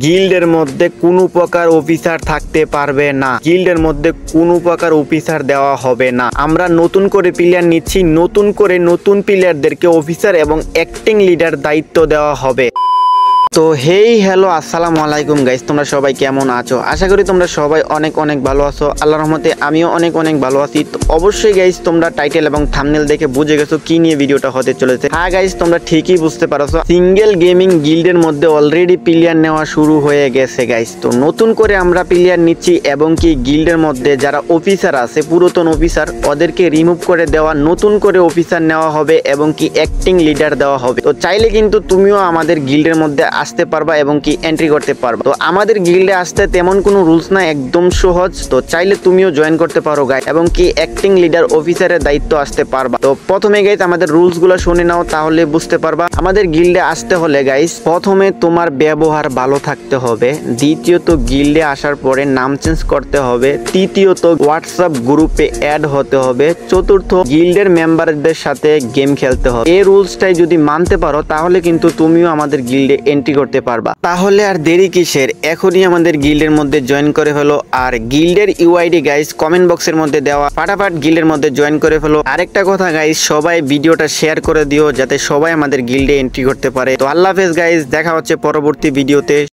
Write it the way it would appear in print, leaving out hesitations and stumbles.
গিল্ডের মধ্যে কোনো প্রকার অফিসার থাকতে পারবে না, গিল্ডের মধ্যে কোনো প্রকার অফিসার দেওয়া হবে না। আমরা নতুন করে প্লেয়ার নিচ্ছি, নতুন করে নতুন প্লেয়ারদেরকে অফিসার এবং অ্যাক্টিং লিডার দায়িত্ব দেওয়া হবে। তো হেই হ্যালো আসসালামু আলাইকুম গাইস, তোমরা সবাই কেমন আছো? আশা করি তোমরা সবাই অনেক অনেক ভালো আছো। আল্লাহর রহমতে আমিও অনেক অনেক ভালো আছি। তো অবশ্যই গাইস তোমরা টাইটেল এবং থাম্বনেল দেখে বুঝে গেছো কি নিয়ে ভিডিওটা হতে চলেছে। হ্যাঁ গাইস, তোমরা ঠিকই বুঝতে পারছো, সিঙ্গেল গেমিং গিল্ডের মধ্যে অলরেডি প্লেয়ার নেওয়া শুরু হয়ে গেছে গাইস। তো নতুন করে আমরা প্লেয়ার নিচ্ছি এবং কি গিল্ডের মধ্যে যারা অফিসার আছে, পুরাতন অফিসার, ওদেরকে রিমুভ করে দেওয়া, নতুন করে অফিসার নেওয়া হবে এবং কি অ্যাক্টিং লিডার দেওয়া হবে। তো চাইলে কিন্তু তুমিও আমাদের গিল্ডের মধ্যে আসতে পারবা এবং কি এন্ট্রি করতে পারবা। তো আমাদের গিল্ডে আসতে তেমন কোনো রুলস না, একদম সহজ। তো চাইলে তুমিও জয়েন করতে পারো গাইস এবং কি অ্যাক্টিং লিডার অফিসারের দায়িত্ব আসতে পারবা। তো প্রথমে গাইস আমাদের রুলস গুলো শুনে নাও, তাহলে বুঝতে পারবা। আমাদের গিল্ডে আসতে হলে গাইস প্রথমে তোমার ব্যবহার ভালো থাকতে হবে, দ্বিতীয়ত গিল্ডে আসার পরে নাম চেঞ্জ করতে হবে, তৃতীয়ত হোয়াটসঅ্যাপ গ্রুপে অ্যাড হতে হবে, চতুর্থ গিল্ডের মেম্বারদের সাথে গেম খেলতে হবে। এই রুলসটাই যদি মানতে পারো তাহলে কিন্তু তুমিও আমাদের গিল্ডে এন্ট্রি করতে পারবা। তাহলে আর দেরি কিসের, এখনই আমাদের গিল্ডের মধ্যে জয়েন করে ফেলো। আর গিল্ডের ইউআইডি গাইস কমেন্ট বক্সের মধ্যে দেওয়া, ফাটাফাট গিল্ডের মধ্যে জয়েন করে ফেলো। আরেকটা কথা গাইস, সবাই ভিডিওটা শেয়ার করে দিও যাতে সবাই আমাদের গিল্ডে এন্ট্রি করতে পারে। তো আল্লাহ হাফেজ গাইস, দেখা হচ্ছে পরবর্তী ভিডিওতে।